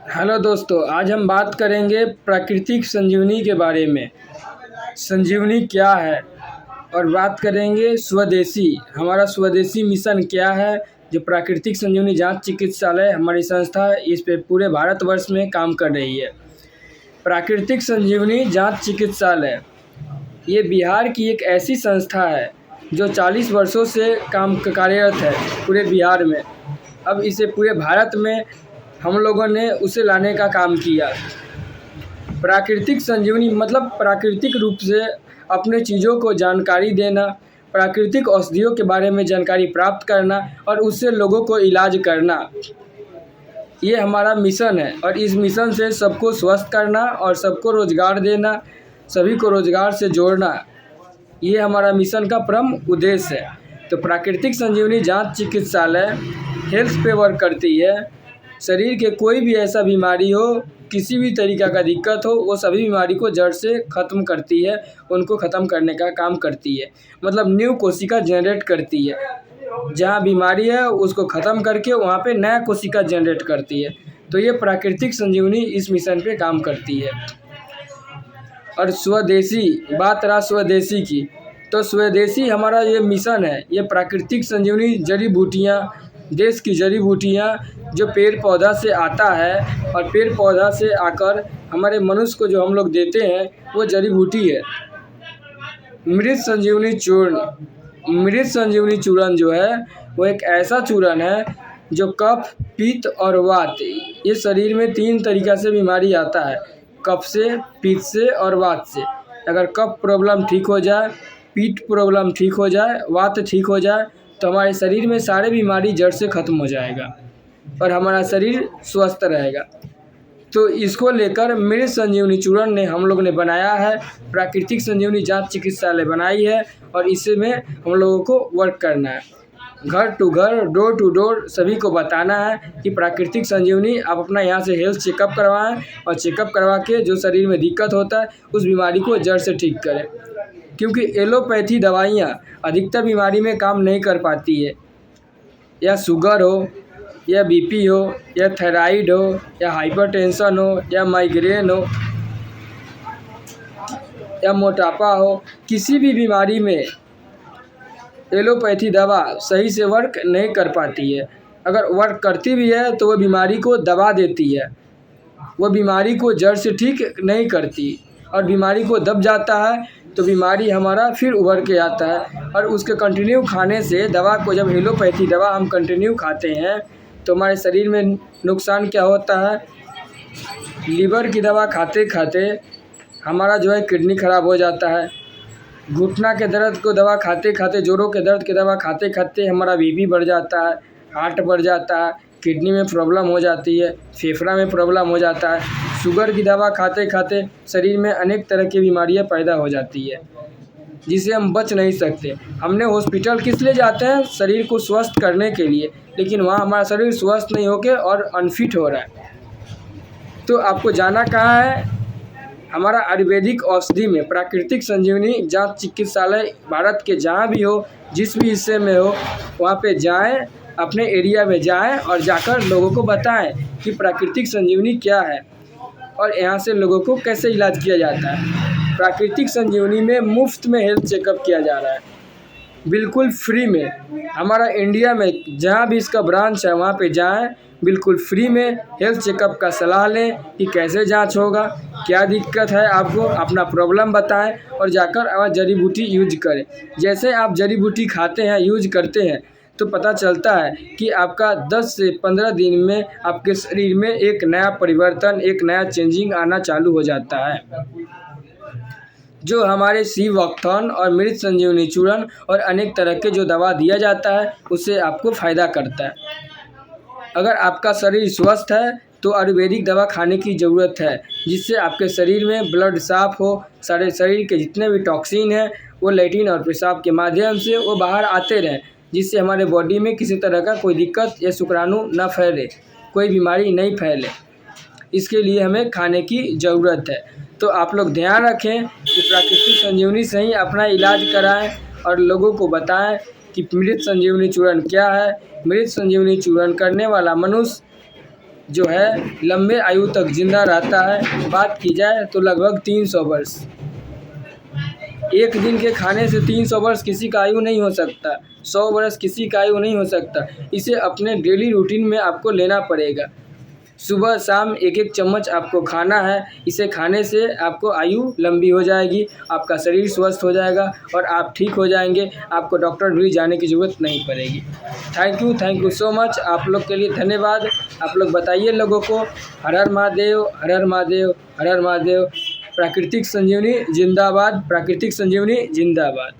Hello दोस्तों, आज हम बात करेंगे प्राकृतिक संजीवनी के बारे में। संजीवनी क्या है और बात करेंगे स्वदेशी, हमारा स्वदेशी मिशन क्या है। जो प्राकृतिक संजीवनी जांच चिकित्सालय हमारी संस्था है, इस पे पूरे भारतवर्ष में काम कर रही है। प्राकृतिक संजीवनी जांच चिकित्सालय ये बिहार की एक ऐसी संस्था है जो 40 वर्षों से कार्यरत है पूरे बिहार में। अब इसे पूरे भारत में हम लोगों ने उसे लाने का काम किया। प्राकृतिक संजीवनी मतलब प्राकृतिक रूप से अपने चीज़ों को जानकारी देना, प्राकृतिक औषधियों के बारे में जानकारी प्राप्त करना और उससे लोगों को इलाज करना, ये हमारा मिशन है। और इस मिशन से सबको स्वस्थ करना और सबको रोज़गार देना, सभी को रोज़गार से जोड़ना, ये हमारा मिशन का प्रमुख उद्देश्य है। तो प्राकृतिक संजीवनी जांच चिकित्सालय हेल्थ पे वर्क करती है। शरीर के कोई भी ऐसा बीमारी हो, किसी भी तरीक़ा का दिक्कत हो, वो सभी बीमारी को जड़ से ख़त्म करती है, उनको ख़त्म करने का काम करती है। मतलब न्यू कोशिका जनरेट करती है, जहाँ बीमारी है उसको ख़त्म करके वहाँ पे नया कोशिका जनरेट करती है। तो ये प्राकृतिक संजीवनी इस मिशन पे काम करती है। और स्वदेशी, बात रहा स्वदेशी की, तो स्वदेशी हमारा ये मिशन है। ये प्राकृतिक संजीवनी जड़ी बूटियाँ, देश की जड़ी बूटियाँ जो पेड़ पौधा से आता है और पेड़ पौधा से आकर हमारे मनुष्य को जो हम लोग देते हैं वो जड़ी बूटी है। मृत संजीवनी चूर्ण, मृत संजीवनी चूर्ण जो है वो एक ऐसा चूर्ण है जो कफ, पित्त और वात, ये शरीर में 3 तरीक़ा से बीमारी आता है, कफ से, पित्त से और वात से। अगर कफ प्रॉब्लम ठीक हो जाए, पित्त प्रॉब्लम ठीक हो जाए, वात ठीक हो जाए, तो हमारे शरीर में सारे बीमारी जड़ से ख़त्म हो जाएगा और हमारा शरीर स्वस्थ रहेगा। तो इसको लेकर मृत संजीवनी चूर्ण ने हम लोग ने बनाया है, प्राकृतिक संजीवनी जांच चिकित्सालय बनाई है और इसमें हम लोगों को वर्क करना है। घर टू घर, डोर टू डोर सभी को बताना है कि प्राकृतिक संजीवनी आप अपना यहाँ से हेल्थ चेकअप करवाएं और चेकअप करवा के जो शरीर में दिक्कत होता है उस बीमारी को जड़ से ठीक करें। क्योंकि एलोपैथी दवाइयाँ अधिकतर बीमारी में काम नहीं कर पाती है, या शुगर हो, या बीपी हो, या थायराइड हो, या हाइपरटेंशन हो, या माइग्रेन हो, या मोटापा हो, किसी भी बीमारी में एलोपैथी दवा सही से वर्क नहीं कर पाती है। अगर वर्क करती भी है तो वो बीमारी को दबा देती है, वो बीमारी को जड़ से ठीक नहीं करती और बीमारी को दब जाता है तो बीमारी हमारा फिर उभर के आता है। और उसके कंटिन्यू खाने से दवा को, जब एलोपैथी दवा हम कंटिन्यू खाते हैं तो हमारे शरीर में नुकसान क्या होता है। लीवर की दवा खाते खाते हमारा जो है किडनी ख़राब हो जाता है। घुटना के दर्द को दवा खाते खाते, जोड़ों के दर्द की दवा खाते खाते हमारा बीपी बढ़ जाता है, हार्ट बढ़ जाता है, किडनी में प्रॉब्लम हो जाती है, फेफड़ा में प्रॉब्लम हो जाता है। शुगर की दवा खाते खाते शरीर में अनेक तरह की बीमारियां पैदा हो जाती है जिसे हम बच नहीं सकते। हमने हॉस्पिटल किस लिए जाते हैं? शरीर को स्वस्थ करने के लिए, लेकिन वहाँ हमारा शरीर स्वस्थ नहीं होकर और अनफिट हो रहा है। तो आपको जाना कहाँ है? हमारा आयुर्वेदिक औषधि में प्राकृतिक संजीवनी जांच चिकित्सालय भारत के जहाँ भी हो, जिस भी हिस्से में हो, वहाँ पे जाएं, अपने एरिया में जाएं और जाकर लोगों को बताएं कि प्राकृतिक संजीवनी क्या है और यहाँ से लोगों को कैसे इलाज किया जाता है। प्राकृतिक संजीवनी में मुफ्त में हेल्थ चेकअप किया जा रहा है, बिल्कुल फ्री में। हमारा इंडिया में जहाँ भी इसका ब्रांच है वहाँ पे जाएं, बिल्कुल फ्री में हेल्थ चेकअप का सलाह लें कि कैसे जांच होगा, क्या दिक्कत है आपको, अपना प्रॉब्लम बताएं और जाकर जड़ी बूटी यूज करें। जैसे आप जड़ी बूटी खाते हैं, यूज करते हैं, तो पता चलता है कि आपका 10 से 15 दिन में आपके शरीर में एक नया परिवर्तन, एक नया चेंजिंग आना चालू हो जाता है। जो हमारे शिवौकथन और मृत संजीवनी चूर्ण और अनेक तरह के जो दवा दिया जाता है उससे आपको फ़ायदा करता है। अगर आपका शरीर स्वस्थ है तो आयुर्वेदिक दवा खाने की ज़रूरत है, जिससे आपके शरीर में ब्लड साफ़ हो, सारे शरीर के जितने भी टॉक्सिन हैं वो लैट्रिन और पेशाब के माध्यम से वो बाहर आते रहें, जिससे हमारे बॉडी में किसी तरह का कोई दिक्कत या शुक्राणु ना फैले, कोई बीमारी नहीं फैले। इसके लिए हमें खाने की ज़रूरत है। तो आप लोग ध्यान रखें कि प्राकृतिक संजीवनी से ही अपना इलाज कराएं और लोगों को बताएं कि मृत संजीवनी चूर्ण क्या है। मृत संजीवनी चूर्ण करने वाला मनुष्य जो है लंबे आयु तक ज़िंदा रहता है। बात की जाए तो लगभग 300 वर्ष। एक दिन के खाने से 300 वर्ष किसी का आयु नहीं हो सकता, 100 वर्ष किसी का आयु नहीं हो सकता। इसे अपने डेली रूटीन में आपको लेना पड़ेगा। सुबह शाम एक एक चम्मच आपको खाना है। इसे खाने से आपको आयु लंबी हो जाएगी, आपका शरीर स्वस्थ हो जाएगा और आप ठीक हो जाएंगे। आपको डॉक्टर भी जाने की ज़रूरत नहीं पड़ेगी। Thank you so much. आप लोग के लिए धन्यवाद। आप लोग बताइए लोगों को। हर हर महादेव, हर हर महादेव, हर हर महादेव। प्राकृतिक संजीवनी जिंदाबाद, प्राकृतिक संजीवनी जिंदाबाद।